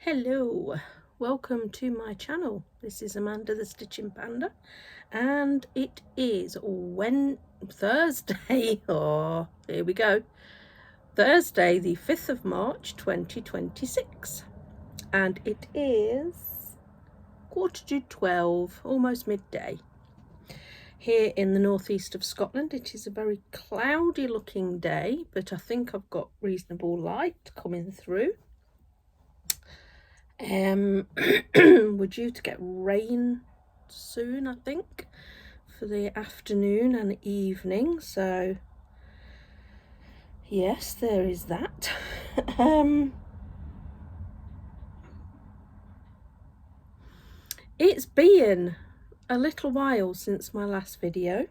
Hello, welcome to my channel. This is Amanda the Stitching Panda, and it is Thursday. Oh, here we go. Thursday, the 5th of March 2026, and it is 11:45, almost midday. Here in the northeast of Scotland, it is a very cloudy looking day, but I think I've got reasonable light coming through. We're due to get rain soon, I think, for the afternoon and evening, so yes, there is that. It's been a little while since my last video,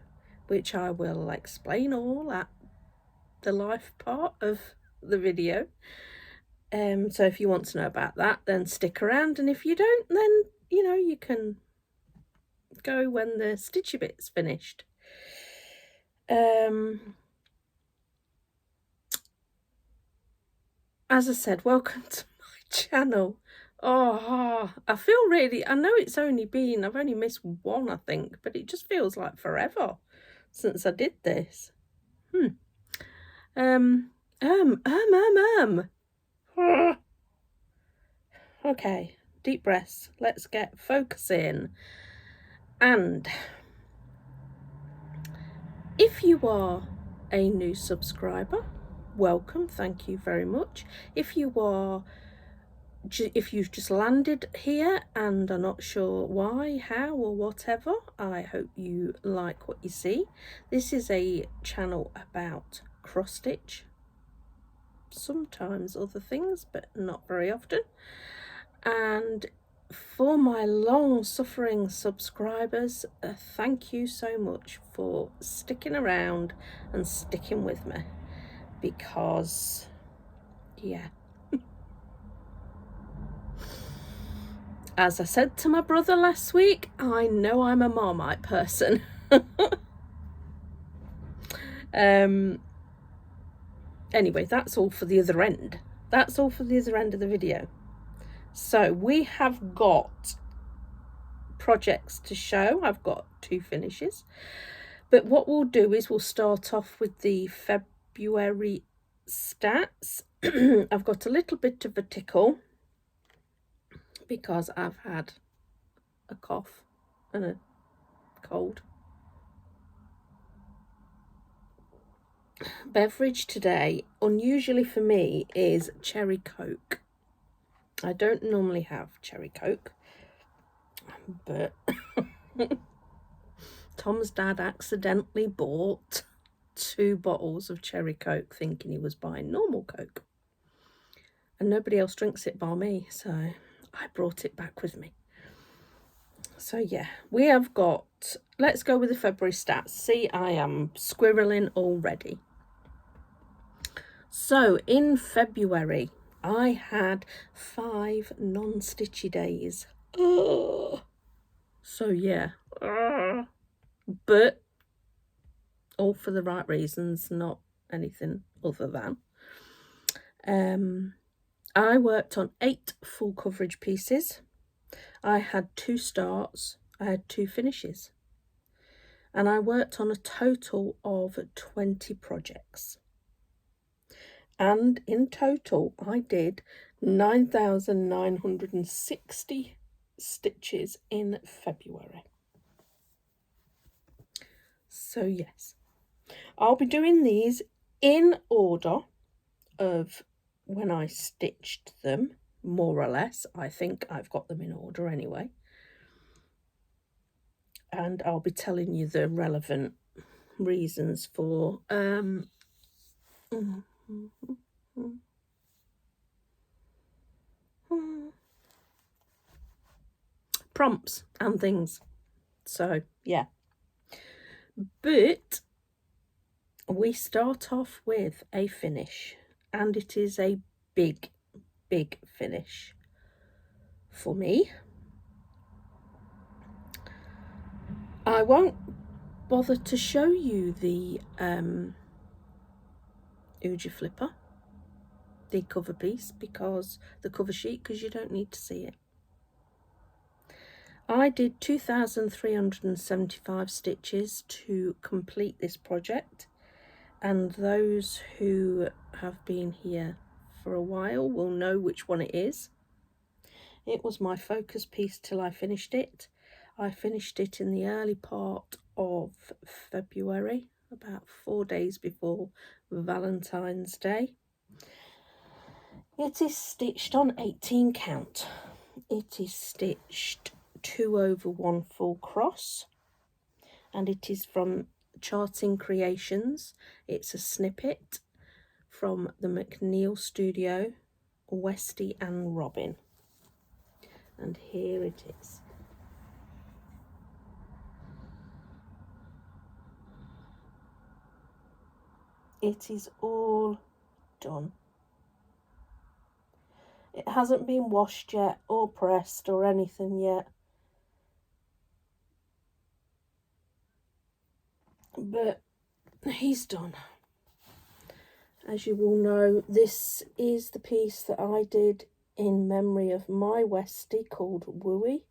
which I will explain all at the life part of the video. So if you want to know about that, then stick around, and if you don't, then you can go when the stitchy bit's finished. As I said, welcome to my channel. Oh, I feel really, I know it's only been, I've only missed one, I think, but it just feels like forever since I did this. Okay, deep breaths. Let's get focusing. And if you are a new subscriber, welcome, thank you very much. If you've just landed here and are not sure why, how, or whatever, I hope you like what you see. This is a channel about cross stitch, sometimes other things, but not very often. And for my long suffering subscribers, thank you so much for sticking around and sticking with me, because yeah, as I said to my brother last week, I know I'm a Marmite person. Anyway, that's all for the other end. That's all for the other end of the video. So we have got projects to show. I've got 2 finishes. But what we'll do is we'll start off with the February stats. I've got a little bit of a tickle because I've had a cough and a cold. Beverage today, unusually for me, is cherry coke. I don't normally have cherry coke, but Tom's dad accidentally bought 2 bottles of cherry coke thinking he was buying normal coke, and nobody else drinks it bar me, so I brought it back with me. So yeah, we have got, let's go with the February stats. See, I am squirreling already. So in February, I had 5 non-stitchy days. So yeah, but all for the right reasons, not anything other than. I worked on 8 full coverage pieces. I had 2 starts, I had 2 finishes, and I worked on a total of 20 projects. And in total, I did 9,960 stitches in February. So yes, I'll be doing these in order of when I stitched them, more or less. I think I've got them in order anyway. And I'll be telling you the relevant reasons for prompts and things. So yeah, but we start off with a finish, and it is a big finish for me. I won't bother to show you the Uji flipper the cover piece, because the cover sheet, because you don't need to see it. I did 2,375 stitches to complete this project, and those who have been here for a while will know which one it is. It was my focus piece till I finished it. I finished it in the early part of February, about 4 days before Valentine's Day. It is stitched on 18 count. It is stitched 2 over 1 full cross, and it is from Charting Creations. It's a snippet from the McNeil Studio, Westy and Robin. And here it is. It is all done. It hasn't been washed yet or pressed or anything yet, but he's done. As you all know, this is the piece that I did in memory of my Westie called Wooey.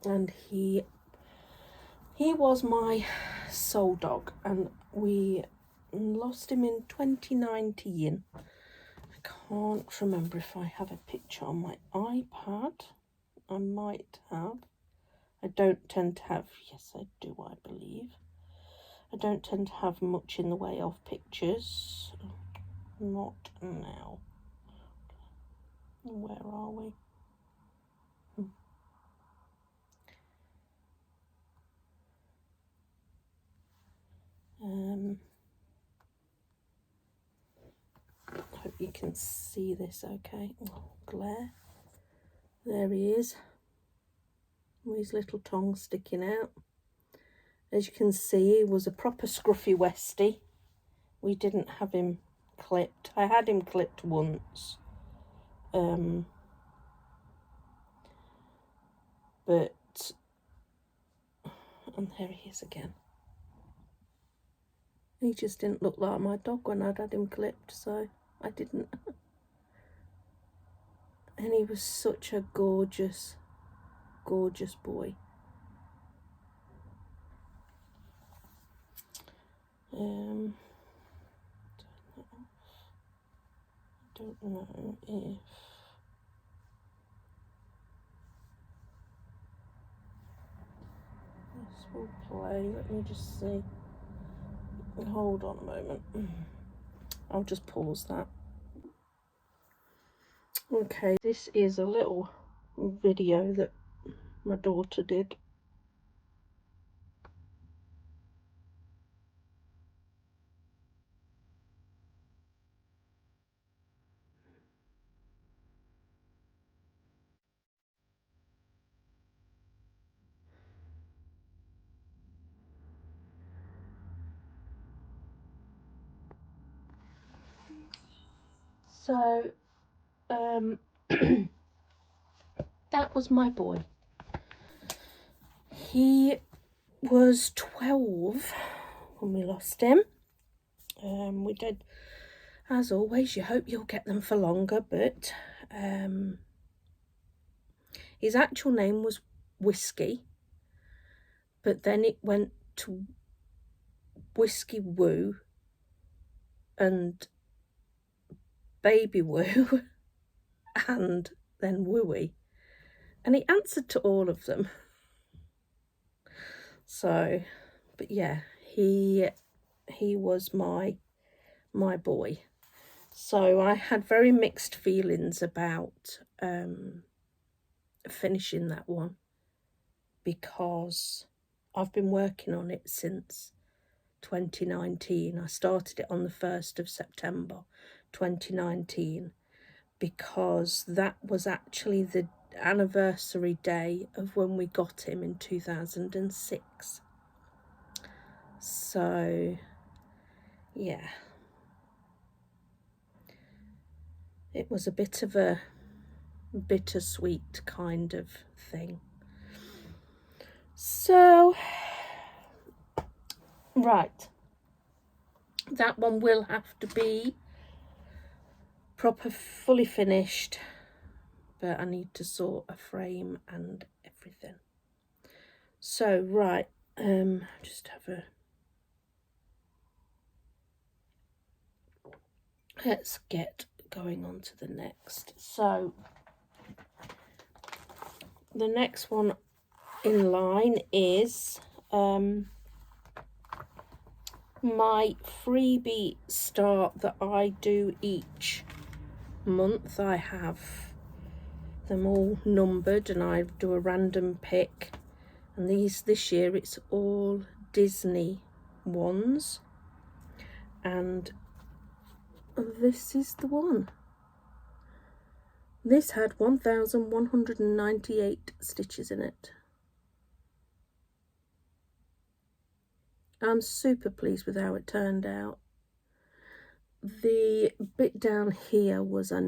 And he was my soul dog, and we lost him in 2019. I can't remember if I have a picture on my iPad. I might have. I don't tend to have, yes I do, I believe. I don't tend to have much in the way of pictures. Not now. Where are we? Hope you can see this okay. Oh, glare. There he is. With his little tongue sticking out. As you can see, he was a proper scruffy Westie. We didn't have him clipped. I had him clipped once. But, and there he is again. He just didn't look like my dog when I'd had him clipped, so I didn't. And he was such a gorgeous, gorgeous boy. Don't know if this will play. Let me just see. Hold on a moment. I'll just pause that. Okay, this is a little video that my daughter did. So, that was my boy. He was 12 when we lost him. We did, as always, you hope you'll get them for longer, but his actual name was Whiskey, but then it went to Whiskey Woo and Baby Woo and then Wooey, and he answered to all of them. So, but yeah, he was my boy. So I had very mixed feelings about finishing that one, because I've been working on it since 2019. I started it on the 1st of September 2019, because that was actually the anniversary day of when we got him in 2006. So yeah, it was a bit of a bittersweet kind of thing. So right, That one will have to be proper, fully finished, but I need to sort a frame and everything. So right, just have a, let's get going on to the next. So the next one in line is my freebie start that I do each month. I have them all numbered and I do a random pick, and this year it's all Disney ones, and this is the one. This had 1,198 stitches in it. I'm super pleased with how it turned out. The bit down here was a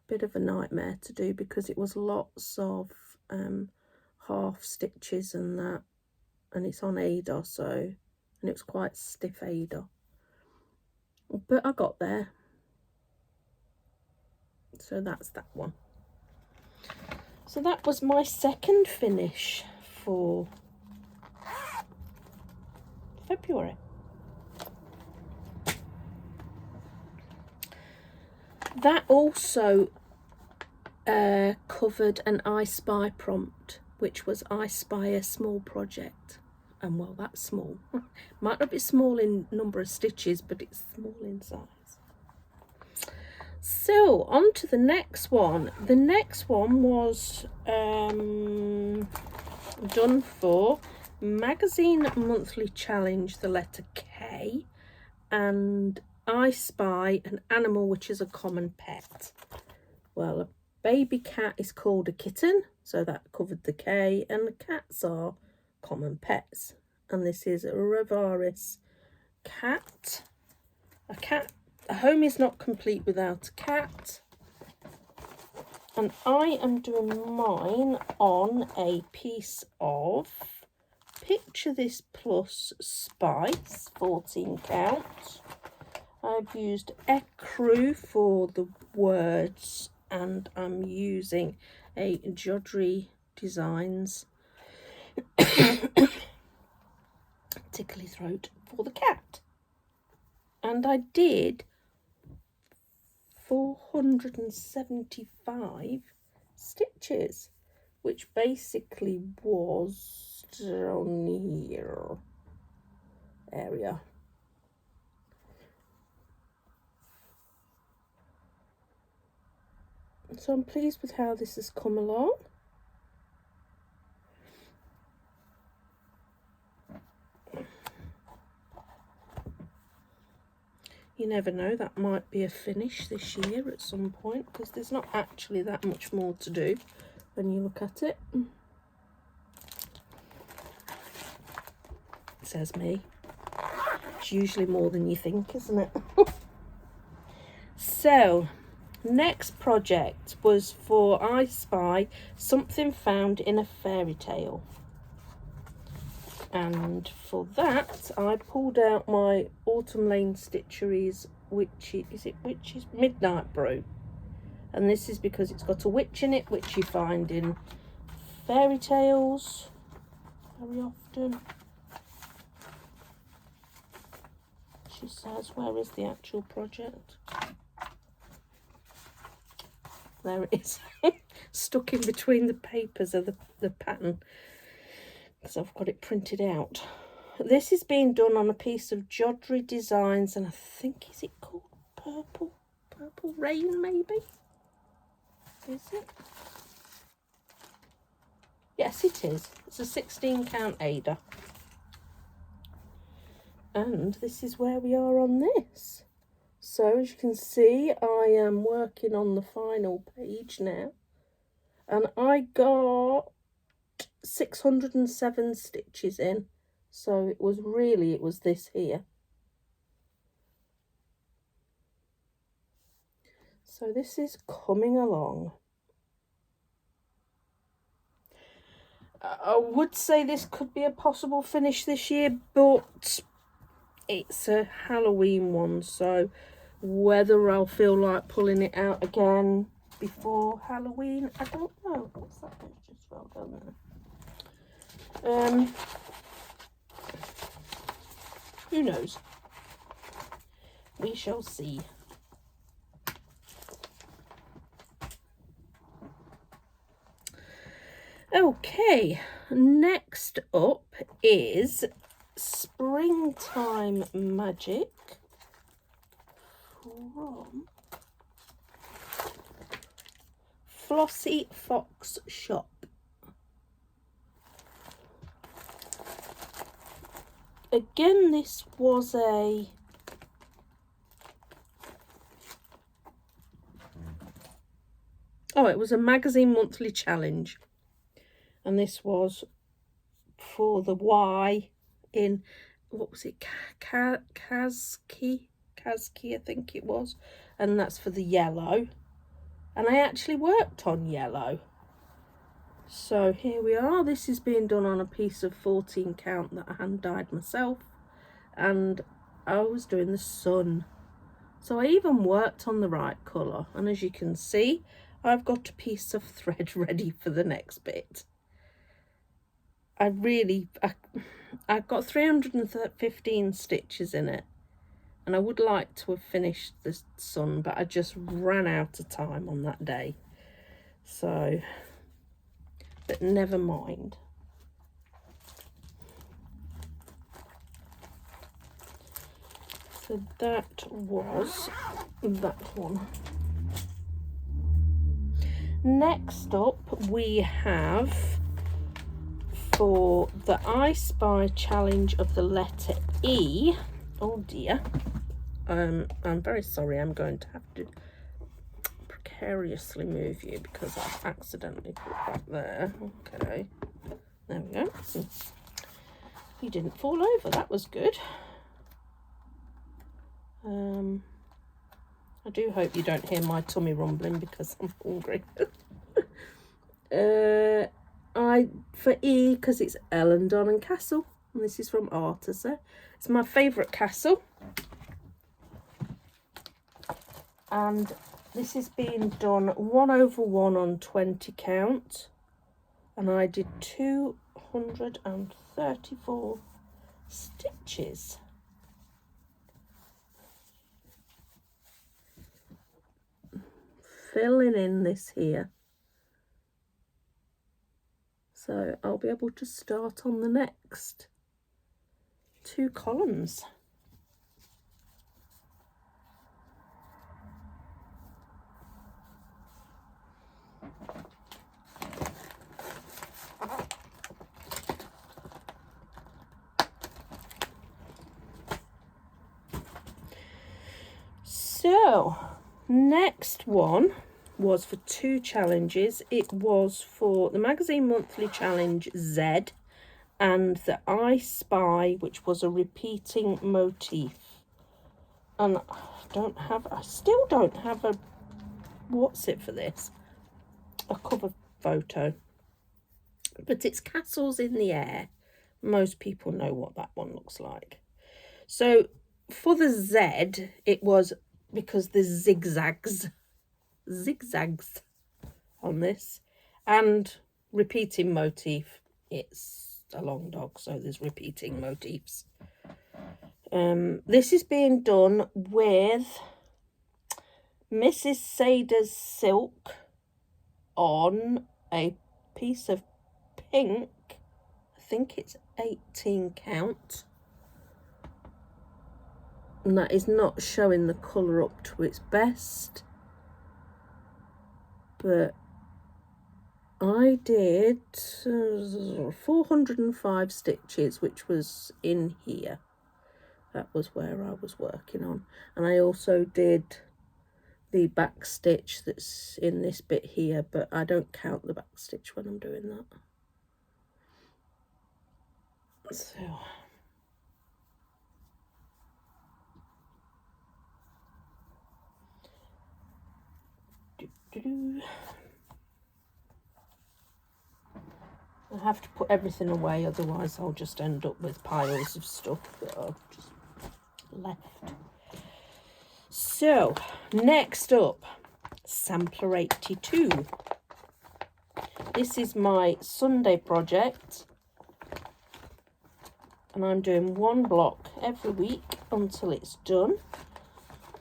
bit of a nightmare to do because it was lots of half stitches and that, and it's on Aida, so, and it was quite stiff Aida, but I got there. So that's that one. So that was my second finish for February. That also covered an I Spy prompt, which was I Spy a small project. And well, that's small. Might not be small in number of stitches, but it's small in size. So on to the next one. The next one was done for Magazine Monthly Challenge, the letter K, and I Spy an animal which is a common pet. Well, a baby cat is called a kitten, so that covered the K, and the cats are common pets. And this is a Rivaris cat. A home is not complete without a cat. And I am doing mine on a piece of Picture This Plus Spice, 14 count. I've used Ecru for the words, and I'm using a Jodrell Designs Tickly Throat for the cat. And I did 475 stitches, which basically was on here area. So I'm pleased with how this has come along. You never know, that might be a finish this year at some point, because there's not actually that much more to do when you look at it. Says me. It's usually more than you think, isn't it? So, next project was for I Spy Something Found in a Fairy Tale. And for that, I pulled out my Autumn Lane Stitcheries Witch's Midnight Brew. And this is because it's got a witch in it, which you find in fairy tales very often. She says, where is the actual project? There it is. Stuck in between the papers of the pattern, because I've got it printed out. This is being done on a piece of Jodrell Designs, and I think, is it called Purple Rain, maybe? Is it? Yes, it is. It's a 16 count Aida. And this is where we are on this. So as you can see, I am working on the final page now, and I got 607 stitches in. So it was this here. So this is coming along. I would say this could be a possible finish this year, but it's a Halloween one, so whether I'll feel like pulling it out again before Halloween, I don't know. What's that? It's just fell down there. Who knows? We shall see. Okay, next up is Springtime Magic from Flossie Fox Shop. Again, this was a it was a magazine monthly challenge, and this was for the Y in, what was it, Kazki, I think it was, and that's for the yellow, and I actually worked on yellow. So here we are. This is being done on a piece of 14 count that I hand dyed myself, and I was doing the sun, so I even worked on the right colour, and as you can see, I've got a piece of thread ready for the next bit. I've got 315 stitches in it, and I would like to have finished the sun, but I just ran out of time on that day, so, but never mind. So that was that one. Next up we have, for the I Spy challenge of the letter E, oh dear, I'm very sorry, I'm going to have to precariously move you because I've accidentally put that there. Okay, there we go. You didn't fall over, that was good. I do hope you don't hear my tummy rumbling because I'm hungry. For E, because it's Ellendon and Castle, and this is from Artiser. It's my favourite castle, and this is being done 1/1 on 20 count, and I did 234 stitches. Filling in this here, so I'll be able to start on the next 2 columns. So next one was for 2 challenges. It was for the Magazine Monthly Challenge Z and the I Spy, which was a repeating motif. And I still don't have a, what's it for this? A cover photo. But it's Castles in the Air. Most people know what that one looks like. So for the Z, it was because there's zigzags on this, and repeating motif, it's a long dog, so there's repeating motifs. This is being done with Mrs. Sada's silk on a piece of pink. I think it's 18 count, and that is not showing the colour up to its best, but I did 405 stitches, which was in here. That was where I was working on, and I also did the back stitch that's in this bit here, but I don't count the back stitch when I'm doing that. So I have to put everything away, otherwise I'll just end up with piles of stuff that I'll just left. So next up, Sampler 82. This is my Sunday project, and I'm doing one block every week until it's done.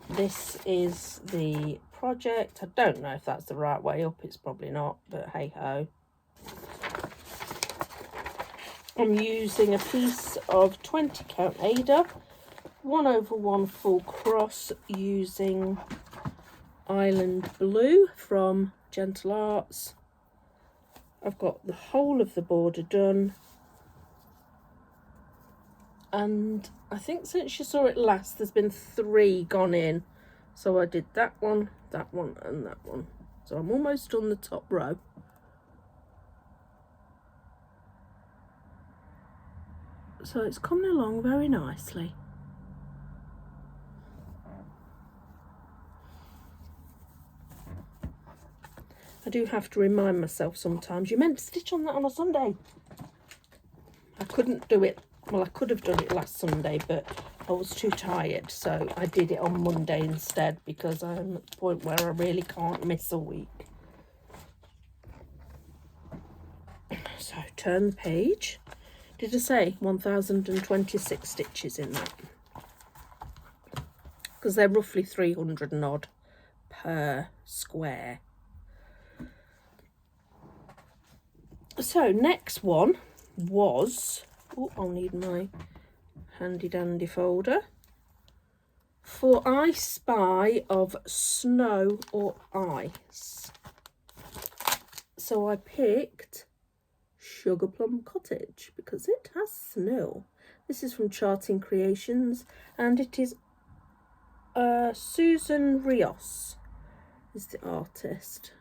This is the project. I don't know if that's the right way up, it's probably not, but hey ho. I'm using a piece of 20 count Aida, 1/1 full cross, using Island Blue from Gentle Arts. I've got the whole of the border done, and I think since you saw it last there's been 3 gone in. So I did that one, and that one. So I'm almost done the top row. So it's coming along very nicely. I do have to remind myself sometimes, you're meant to stitch on that on a Sunday. I couldn't do it, well, I could have done it last Sunday, but I was too tired, so I did it on Monday instead, because I'm at the point where I really can't miss a week. So turn the page. Did I say 1026 stitches in that? Because they're roughly 300 and odd per square. So next one was, oh, I'll need my handy dandy folder, For I Spy of Snow or Ice. So I picked Sugar Plum Cottage because it has snow. This is from Charting Creations, and it is Susan Rios is the artist.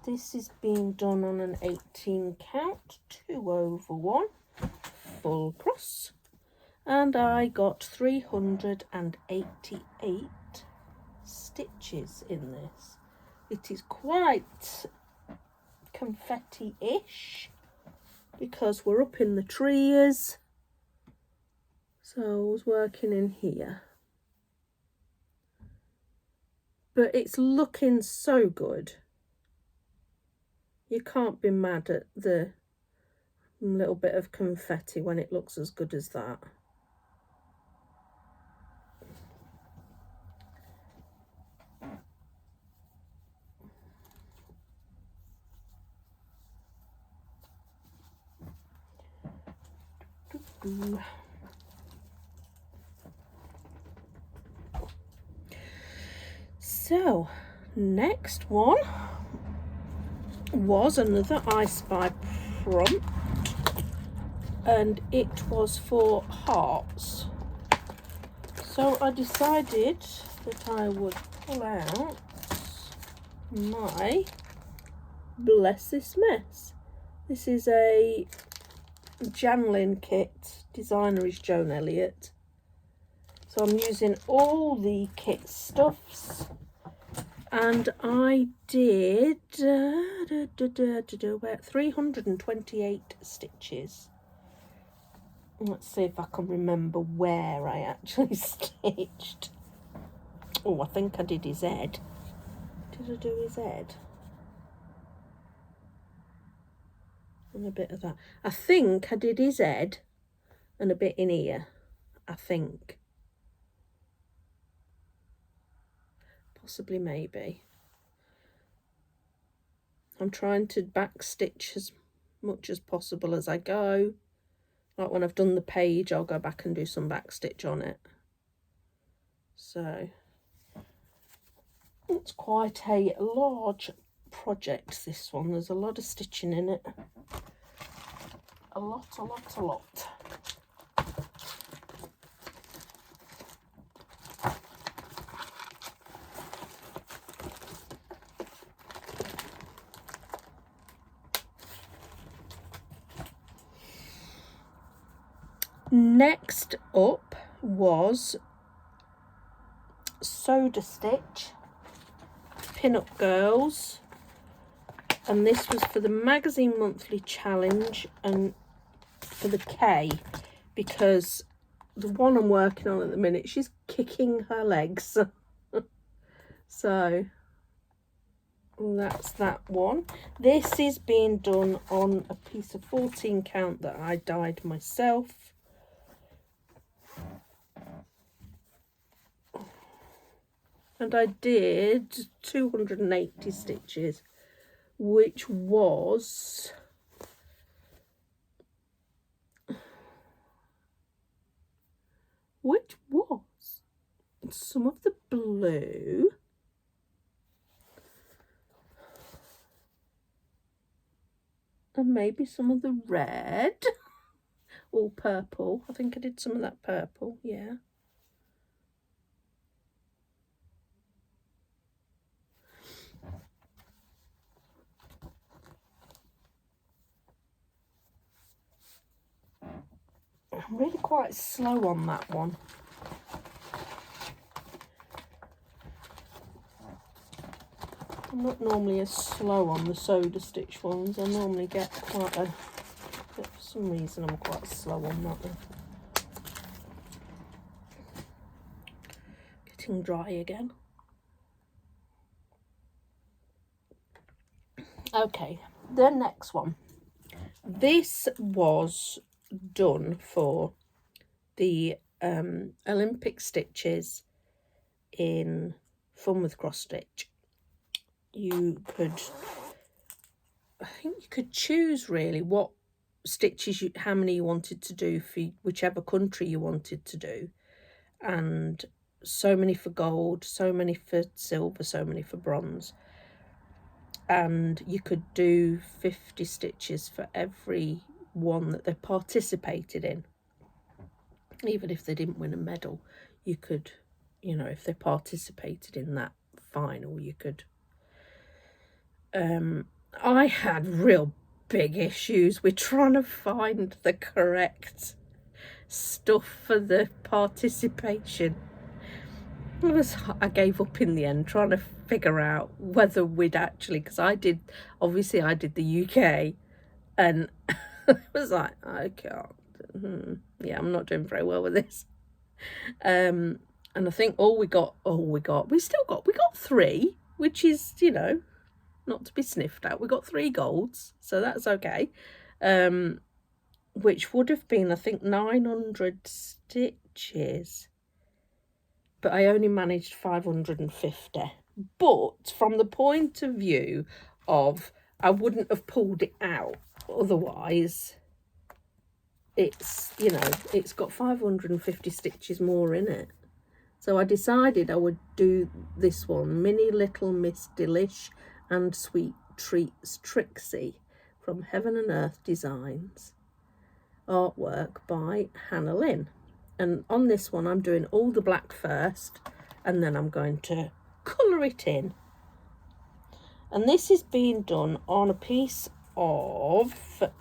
This is being done on an 18 count, 2/1 full cross, and I got 388 stitches in this. It is quite confetti-ish because we're up in the trees, so I was working in here, but it's looking so good. You can't be mad at the little bit of confetti when it looks as good as that. So next one was another I Spy prompt, and it was for hearts. So I decided that I would pull out my Bless This Mess. This is a Janlin kit. Designer is Joan Elliott. So I'm using all the kit stuffs, and I did about 328 stitches. Let's see if I can remember where I actually stitched. Oh, I think I did his head. Did I do his head? And a bit of that. I think I did his head and a bit in here. I think. Possibly, maybe. I'm trying to back stitch as much as possible as I go. Like when I've done the page, I'll go back and do some back stitch on it. So it's quite a large project, this one. There's a lot of stitching in it. A lot. Next up was Soda Stitch Pin-Up Girls, and this was for the Magazine Monthly Challenge and for the K, because the one I'm working on at the minute, she's kicking her legs. So that's that one. This is being done on a piece of 14 count that I dyed myself. And I did 280 stitches, which was some of the blue, and maybe some of the red, or purple. I think I did some of that purple, yeah. I'm really quite slow on that one. I'm not normally as slow on the soda stitch ones. I normally get quite a... But for some reason I'm quite slow on that one. Getting dry again. Okay, the next one. This was done for the Olympic stitches in Fun with Cross Stitch. You could, I think you could choose really what stitches how many you wanted to do for whichever country you wanted to do, and so many for gold, so many for silver, so many for bronze, and you could do 50 stitches for every one that they participated in. Even if they didn't win a medal, you could, you know, if they participated in that final, you could. I had real big issues with trying to find the correct stuff for the participation. I gave up in the end trying to figure out whether we'd actually, because I did the UK, and it was like, I can't, yeah, I'm not doing very well with this. And I think we got 3, which is, you know, not to be sniffed at. We got 3 golds, so that's okay. Which would have been, I think, 900 stitches. But I only managed 550. But from the point of view of, I wouldn't have pulled it out otherwise. It's, you know, it's got 550 stitches more in it. So I decided I would do this one, Mini Little Miss Delish and Sweet Treats Trixie from Heaven and Earth Designs. Artwork by Hannah Lynn. And on this one I'm doing all the black first, and then I'm going to colour it in. And this is being done on a piece of it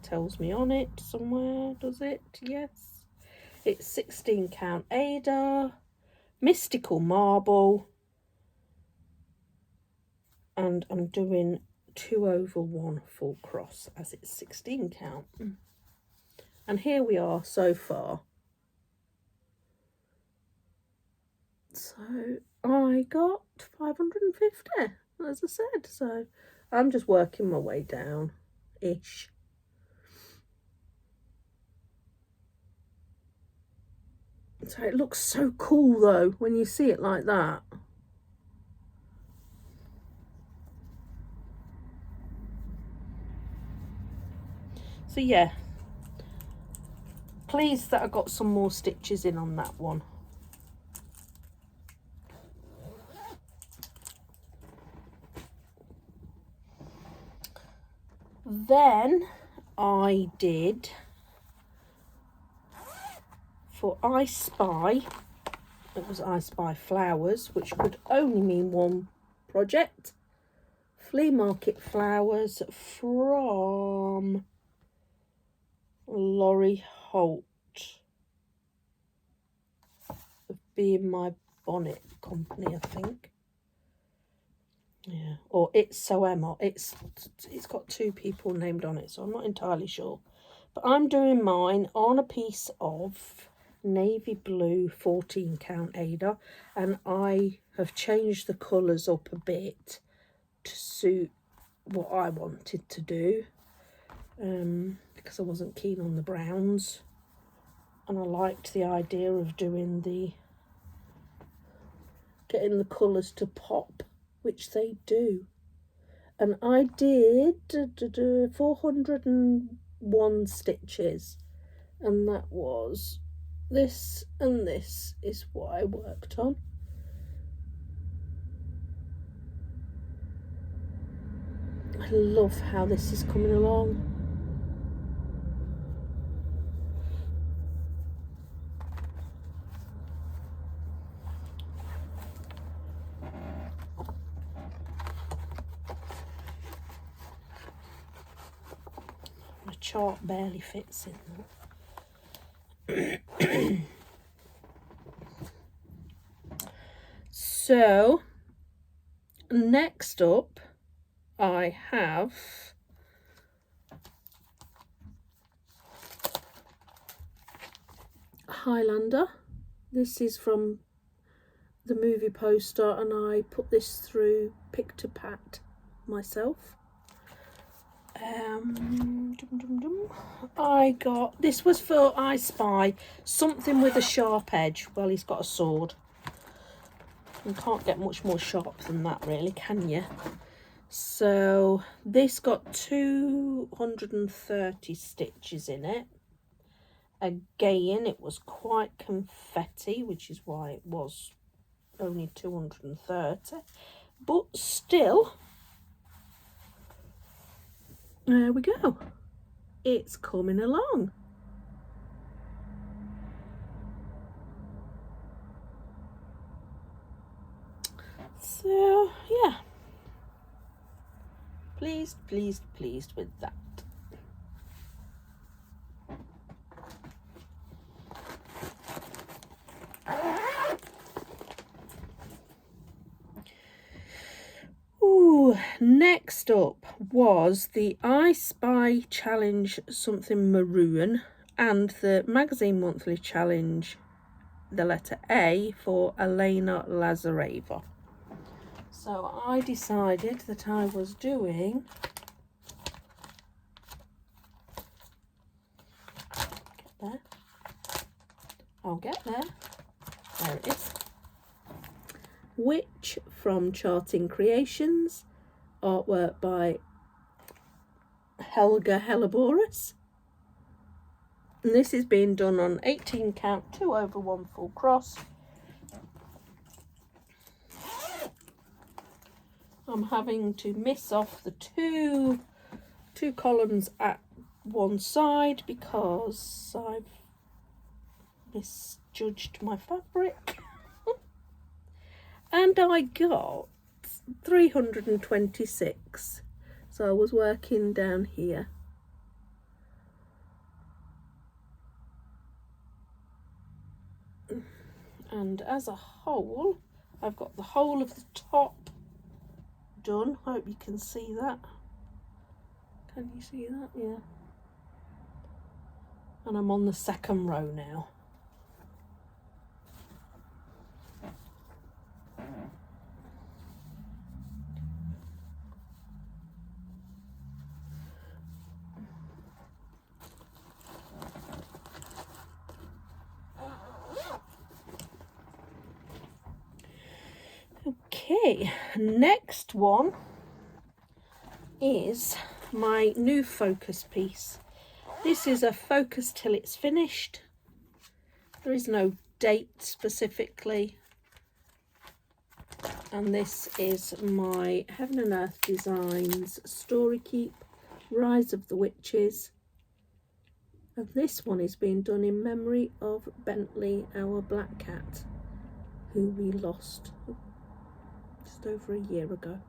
tells me on it somewhere, does it? Yes, it's 16 count Aida Mystical Marble, and I'm doing 2/1 full cross as it's 16 count. And here we are so far. So I got 550, as I said, so I'm just working my way down ish. So it looks so cool though when you see it like that. So yeah, pleased that I got some more stitches in on that one. Then I did, for I Spy, it was I Spy Flowers, which could only mean one project. Flea Market Flowers from Laurie Holt of Be In My Bonnet Company, I think. Yeah, or It's So Emma. It's got 2 people named on it, so I'm not entirely sure. But I'm doing mine on a piece of navy blue 14 count Aida, and I have changed the colours up a bit to suit what I wanted to do, because I wasn't keen on the browns, and I liked the idea of doing getting the colours to pop, which they do. And I did 401 stitches, and that was this, and this is what I worked on. I love how this is coming along. My chart barely fits in there. So next up I have Highlander. This is from the movie poster, and I put this through Pick-to-Pat myself. I got, this was for I Spy, something with a sharp edge. Well, he's got a sword. You can't get much more sharp than that, really, can you? So this got 230 stitches in it. Again, it was quite confetti, which is why it was only 230, but still, there we go, it's coming along. So yeah, pleased with that. Ooh, next up was the I Spy Challenge something maroon and the Magazine Monthly Challenge, the letter A, for Elena Lazareva. So I decided that I was doing there. I'll get there. There it is. Witch from Charting Creations, artwork by Helga Helleborus. And this is being done on 18 count 2/1 full cross. I'm having to miss off the two columns at one side because I've misjudged my fabric. And I got 326, so I was working down here. And as a whole, I've got the whole of the top done. Hope you can see that. Can you see that? Yeah. And I'm on the second row now. Okay, next one is my new focus piece. This is a focus till it's finished. There is no date specifically. And this is my Heaven and Earth Designs Story Keep Rise of the Witches. And this one is being done in memory of Bentley, our black cat, who we lost just over a year ago.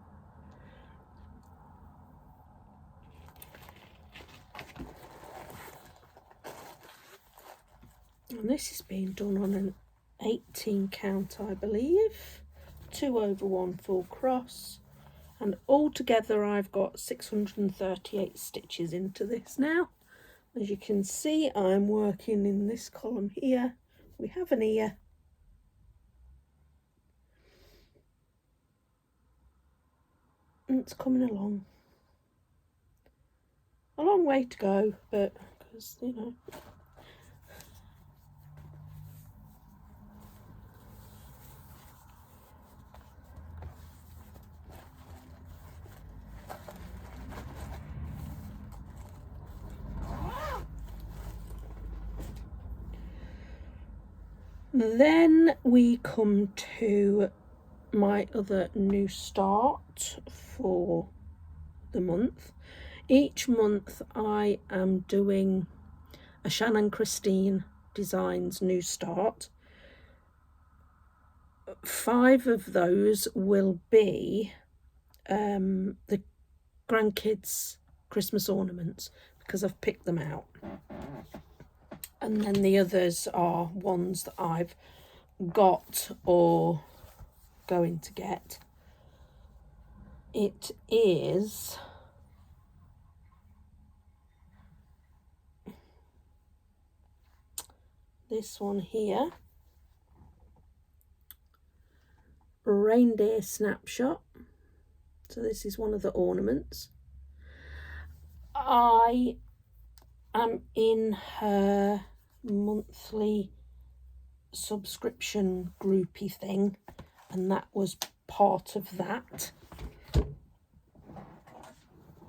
And this is being done on an 18 count, I believe, 2/1 full cross, and altogether I've got 638 stitches into this now, As you can see, I'm working in this column here. We have an ear. And it's coming along. A long way to go, but because, you know. Then we come to my other new start for the month. Each month I am doing a Shannon Christine Designs new start. 5 of those will be the grandkids' Christmas ornaments, because I've picked them out. And then the others are ones that I've got or going to get. It is this one here, Reindeer Snapshot. So this is one of the ornaments. I am in her monthly subscription groupie thing, and that was part of that.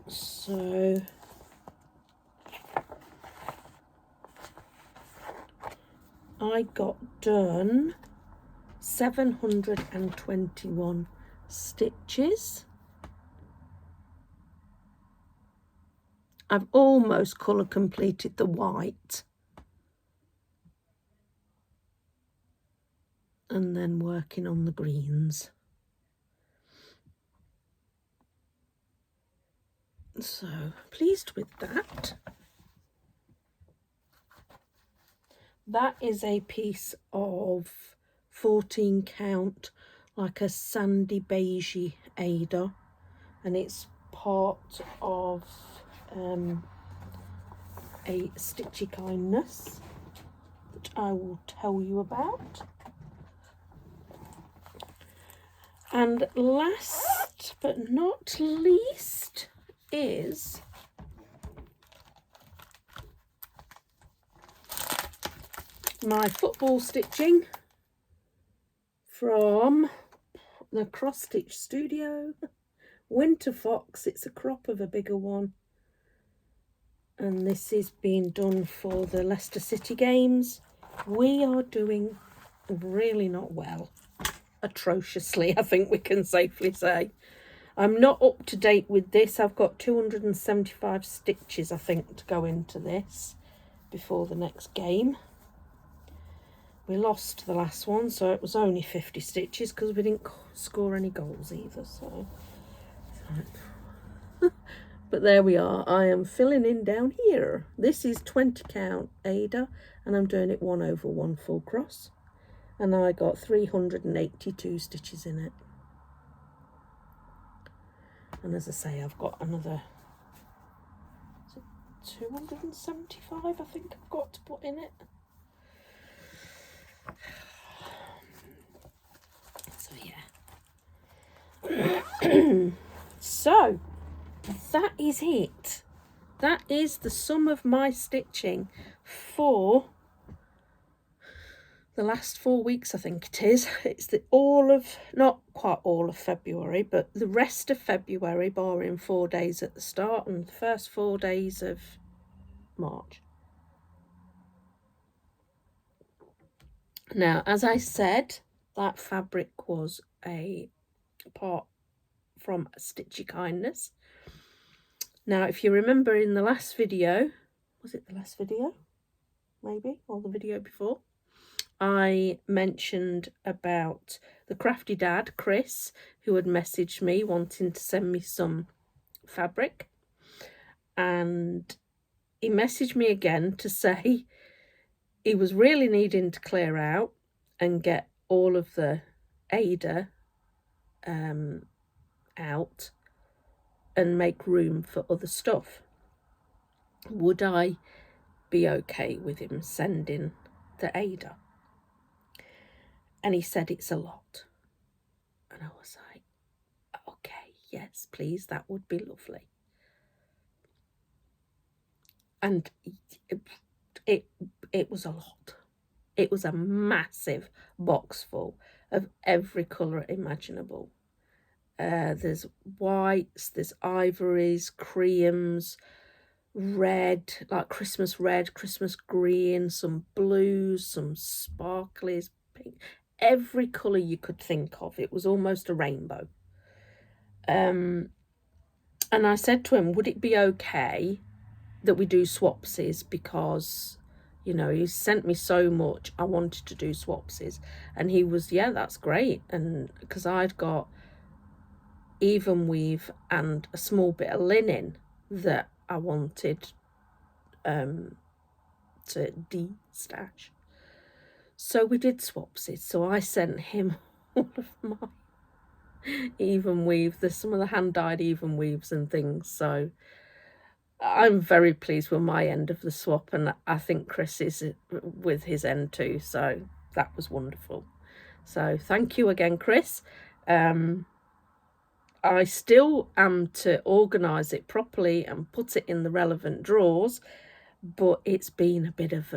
So I got done 721 stitches. I've almost colour completed the white, and then working on the greens. So pleased with that. That is a piece of 14 count, like a sandy beigey Ada, and it's part of a Stitchy Kindness that I will tell you about. And last but not least is my football stitching from the Cross Stitch Studio, Winter Fox. It's a crop of a bigger one, and this is being done for the Leicester City games. We are doing really not well, atrociously, I think we can safely say. I'm not up to date with this. I've got 275 stitches, I think, to go into this before the next game. We lost the last one, so it was only 50 stitches because we didn't score any goals either. So, but there we are. I am filling in down here. This is 20 count Ada, and I'm doing it 1 over 1 full cross, and I got 382 stitches in it. And as I say, I've got another 275, I think I've got to put in it. So yeah. So that is it. That is the sum of my stitching for the last 4 weeks, I think it is. It's not quite all of February, but the rest of February, barring 4 days at the start, and the first 4 days of March. Now, as I said, that fabric was a part from Stitchy Kindness. Now, if you remember in the last video, was it the last video? Maybe, or the video before? I mentioned about the crafty dad, Chris, who had messaged me wanting to send me some fabric. And he messaged me again to say he was really needing to clear out and get all of the Ada out and make room for other stuff. Would I be okay with him sending the Ada. And he said it's a lot. And I was like, okay, yes, please, that would be lovely. And it was a lot. It was a massive box full of every colour imaginable. There's whites, there's ivories, creams, red, like Christmas red, Christmas green, some blues, some sparklies, pink, every colour you could think of. It was almost a rainbow. And I said to him, would it be okay that we do swapsies, because, you know, he sent me so much, I wanted to do swapsies. And he was, yeah, that's great. And because I'd got even weave and a small bit of linen that I wanted to de-stash. So we did swapsies. So I sent him all of my even weave. There's some of the hand-dyed even weaves and things. So I'm very pleased with my end of the swap, and I think Chris is with his end too. So that was wonderful. So thank you again, Chris. I still am to organise it properly and put it in the relevant drawers, but it's been a bit of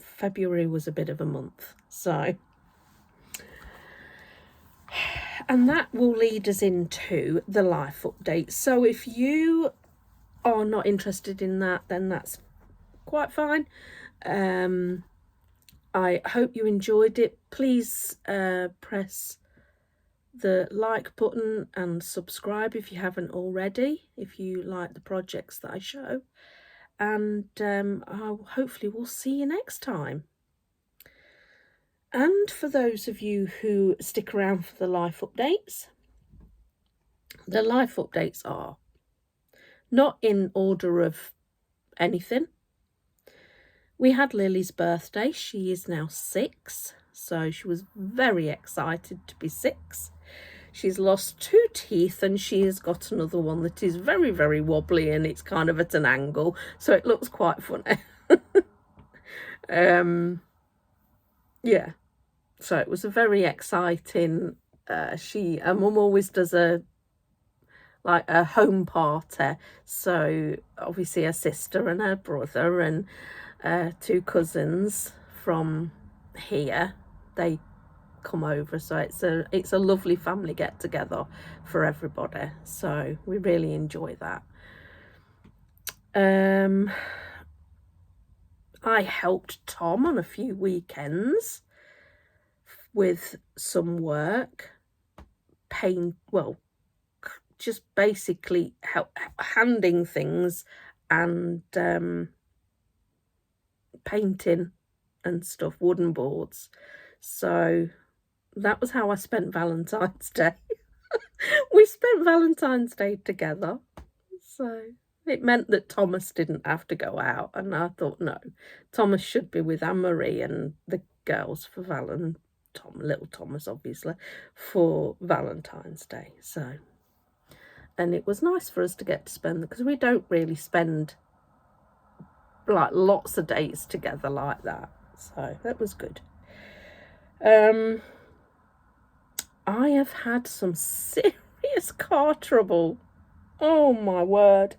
February was a bit of a month. So, and that will lead us into the life update. So if you are not interested in that, then that's quite fine. I hope you enjoyed it. Please press the like button and subscribe if you haven't already, if you like the projects that I show. And hopefully we'll see you next time. And for those of you who stick around for the life updates, the life updates are not in order of anything. We had Lily's birthday. She is now 6, so she was very excited to be 6. She's lost 2 teeth and she has got another one that is very, very wobbly, and it's kind of at an angle, so it looks quite funny. Yeah, so it was a very exciting, her mum always does a home party, so obviously her sister and her brother and 2 cousins from here, they come over, so it's a lovely family get together for everybody, so we really enjoy that. I helped Tom on a few weekends with some work, just basically handing things and painting and stuff, wooden boards. So that was how I spent Valentine's Day. We spent Valentine's Day together. So it meant that Thomas didn't have to go out. And I thought, no, Thomas should be with Anne-Marie and the girls for little Thomas, obviously, for Valentine's Day. So, and it was nice for us to get to spend, because we don't really spend like lots of days together like that. So that was good. I have had some serious car trouble. Oh my word.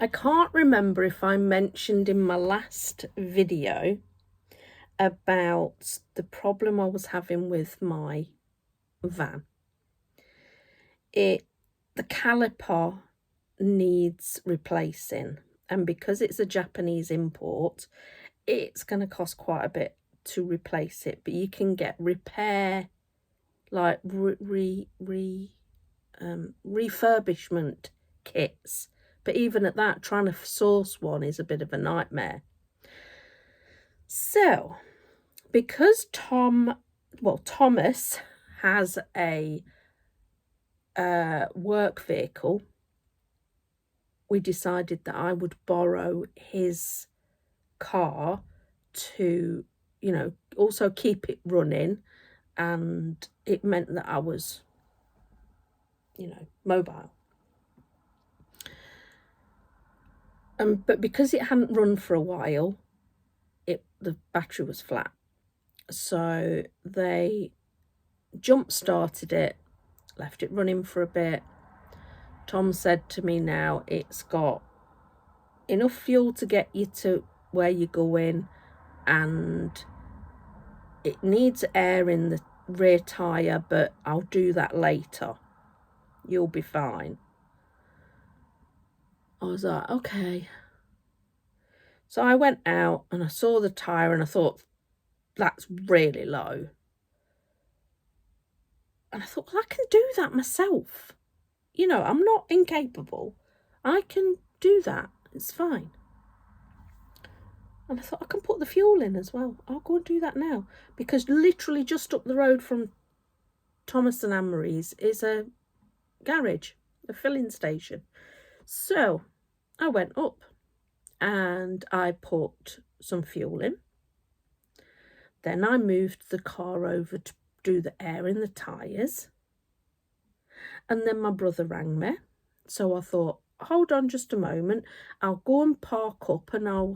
I can't remember if I mentioned in my last video about the problem I was having with my van. The caliper needs replacing, and because it's a Japanese import, it's going to cost quite a bit to replace it, but you can get repair, like refurbishment kits, but even at that, trying to source one is a bit of a nightmare. So because Thomas has a work vehicle, we decided that I would borrow his car to, you know, also keep it running, and it meant that I was, you know, mobile. But because it hadn't run for a while, the battery was flat. So they jump-started it, left it running for a bit. Tom said to me, now it's got enough fuel to get you to where you're going, and it needs air in the rear tyre, but I'll do that later. You'll be fine. I was like, okay. So I went out and I saw the tyre and I thought, that's really low. And I thought, well, I can do that myself. You know, I'm not incapable. I can do that. It's fine. And I thought, I can put the fuel in as well. I'll go and do that now. Because literally just up the road from Thomas and Anne-Marie's is a garage, a filling station. So I went up and I put some fuel in. Then I moved the car over to do the air in the tyres. And then my brother rang me. So I thought, hold on just a moment. I'll go and park up and I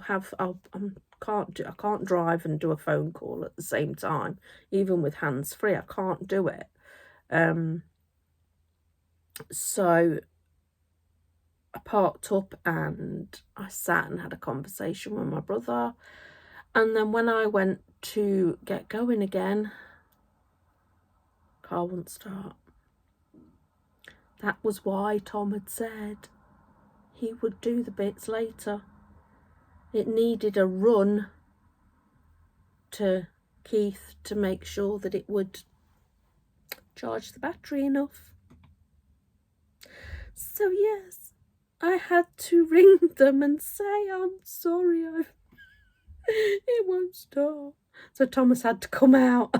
can't drive and do a phone call at the same time, even with hands free. I can't do it. So I parked up and I sat and had a conversation with my brother. And then when I went to get going again, car wouldn't start. That was why Tom had said he would do the bits later. It needed a run to Keith to make sure that it would charge the battery enough. So yes, I had to ring them and say, I'm sorry, it won't start. So Thomas had to come out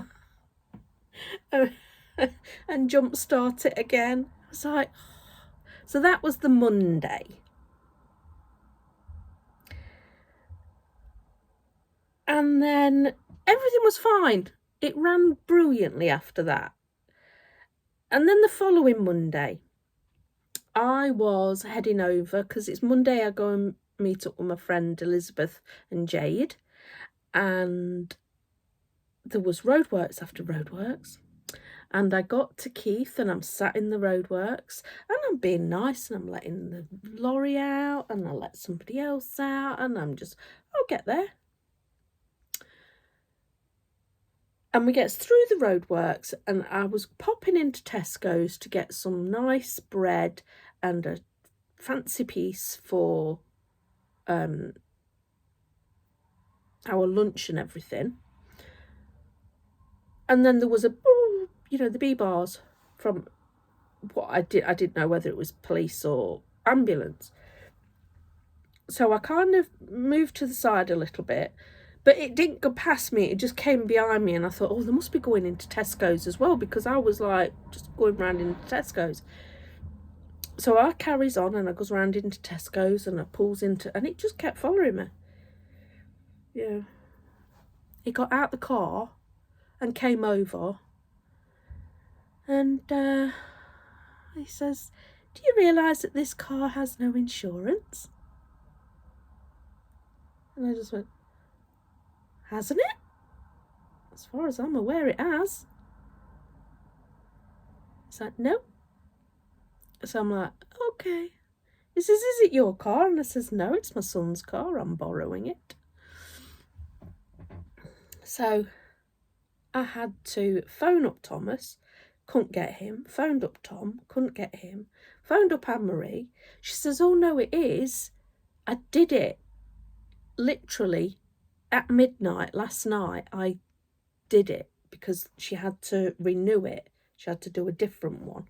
and jump start it again. I was like, so that was the Monday. And then everything was fine. It ran brilliantly after that. And then the following Monday, I was heading over, because it's Monday I go and meet up with my friend Elizabeth and Jade. And there was roadworks after roadworks. And I got to Keith and I'm sat in the roadworks and I'm being nice and I'm letting the lorry out and I let somebody else out and I'll get there. And we get through the roadworks and I was popping into Tesco's to get some nice bread and a fancy piece for our lunch and everything. And then there was the bee bars from what I didn't know whether it was police or ambulance. So I kind of moved to the side a little bit, but it didn't go past me. It just came behind me and I thought, oh, they must be going into Tesco's as well, because I was like just going round into Tesco's. So I carries on and I goes round into Tesco's and I pulls into, and it just kept following me. Yeah. He got out the car and came over and he says, do you realise that this car has no insurance? And I just went, hasn't it? As far as I'm aware, it has. He's like, no. So I'm like, okay. He says, is it your car? And I says, no, it's my son's car. I'm borrowing it. So I had to phone up Thomas, couldn't get him. Phoned up Tom, couldn't get him. Phoned up Anne-Marie. She says, oh, no, it is. I did it. Literally at midnight last night, I did it because she had to renew it. She had to do a different one.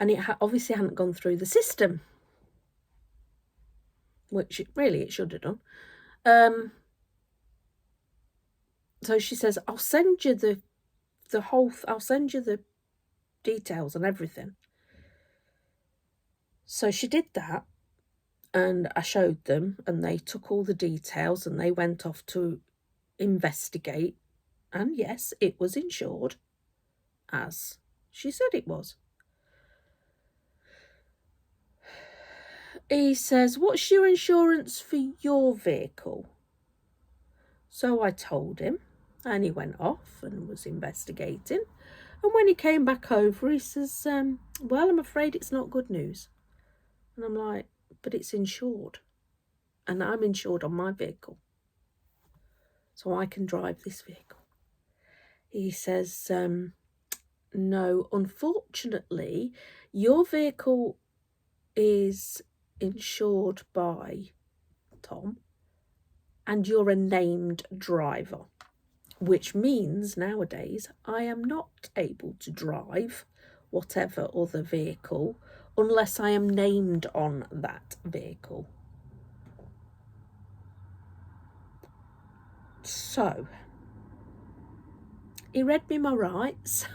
And it obviously hadn't gone through the system, which it should have done. So she says, I'll send you I'll send you the details and everything. So she did that and I showed them and they took all the details and they went off to investigate. And yes, it was insured, as she said it was. he says, what's your insurance for your vehicle? So I told him, and he went off and was investigating. And when he came back over, he says, well, I'm afraid it's not good news. And I'm like, but it's insured. And I'm insured on my vehicle. So I can drive this vehicle. He says, no, unfortunately, your vehicle is insured by Tom, and you're a named driver, which means nowadays I am not able to drive whatever other vehicle unless I am named on that vehicle. So he read me my rights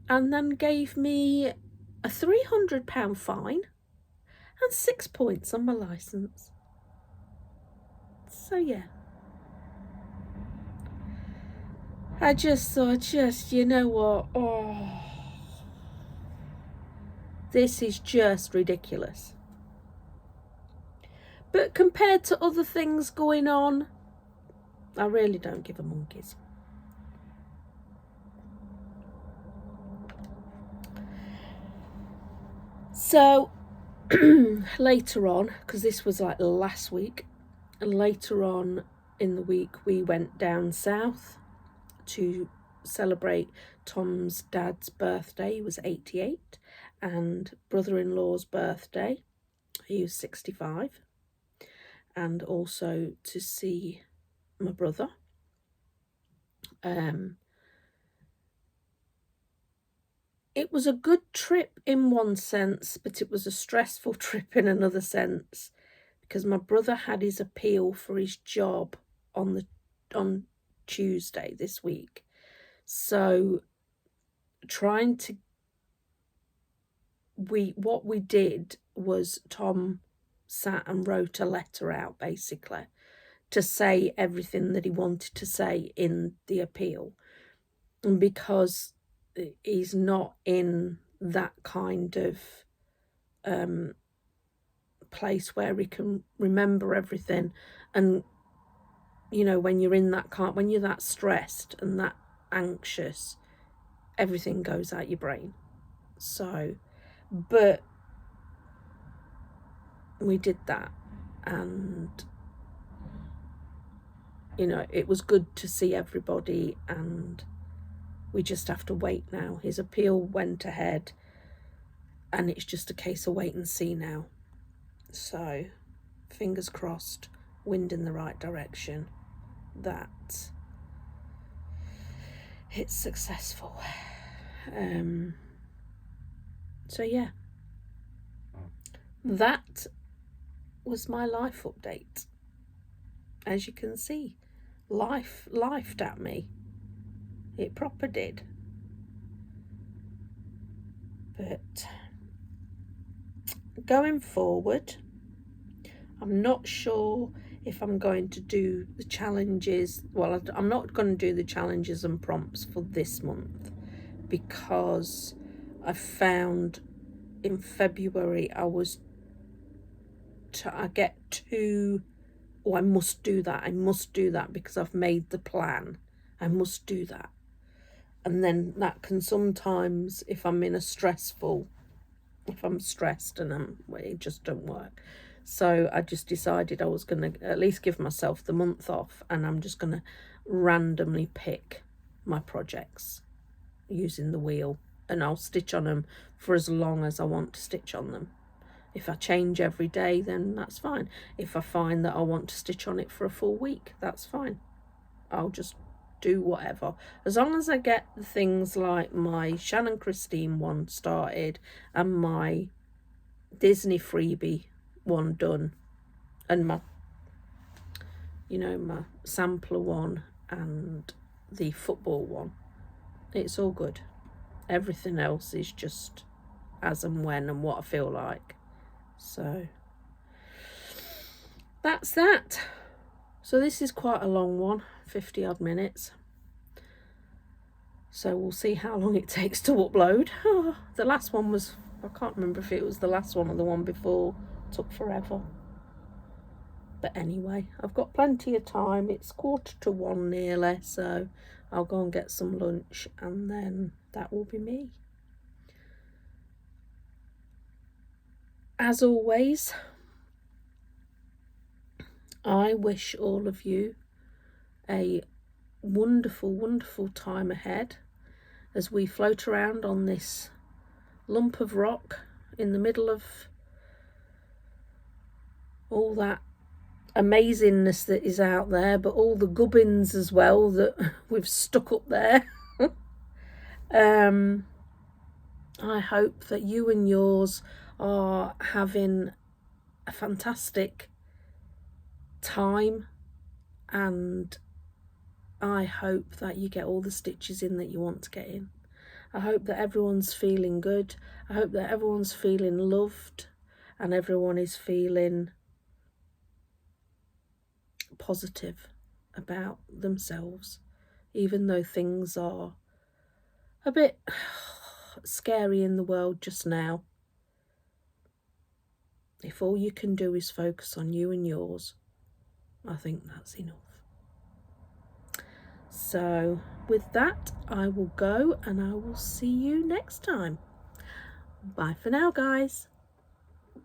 and then gave me a £300 fine and 6 points on my licence. So yeah, I just thought, you know what, this is just ridiculous. But compared to other things going on, I really don't give a monkeys. So later on, because this was like last week, and later on in the week we went down south to celebrate Tom's dad's birthday. He was 88, and brother-in-law's birthday, he was 65, and also to see my brother. It was a good trip in one sense, but it was a stressful trip in another sense, because my brother had his appeal for his job on Tuesday this week. So what we did was Tom sat and wrote a letter out basically to say everything that he wanted to say in the appeal. And because he's not in that kind of place where he can remember everything, and you know, when you're in that when you're that stressed and that anxious, everything goes out your brain. So, but we did that, and you know, it was good to see everybody, and we just have to wait now. His appeal went ahead, and it's just a case of wait and see now. So, fingers crossed, wind in the right direction, that it's successful. So yeah, that was my life update. As you can see, life lifed at me. It proper did. But going forward, I'm not sure if I'm going to do the challenges. Well, I'm not going to do the challenges and prompts for this month, because I found in February I get too, I must do that because I've made the plan. I must do that. And then that can sometimes, if I'm stressed and it just don't work. So I just decided I was going to at least give myself the month off, and I'm just going to randomly pick my projects using the wheel, and I'll stitch on them for as long as I want to stitch on them. If I change every day, then that's fine. If I find that I want to stitch on it for a full week, that's fine. I'll just do whatever, as long as I get the things like my Shannon Christine one started and my Disney freebie one done, and my sampler one and the football one. It's all good. Everything else is just as and when and what I feel like. So that's that. So this is quite a long one, 50 odd minutes. So we'll see how long it takes to upload. The last one was I can't remember if it was the last one or the one before. It took forever. But anyway, I've got plenty of time. It's 1:45 nearly, so I'll go and get some lunch and then that will be me. As always, I wish all of you a wonderful, wonderful time ahead as we float around on this lump of rock in the middle of all that amazingness that is out there, but all the gubbins as well that we've stuck up there. I hope that you and yours are having a fantastic time, and I hope that you get all the stitches in that you want to get in. I hope that everyone's feeling good. I hope that everyone's feeling loved and everyone is feeling positive about themselves, even though things are a bit scary in the world just now. If all you can do is focus on you and yours, I think that's enough. So with that, I will go and I will see you next time. Bye for now, guys.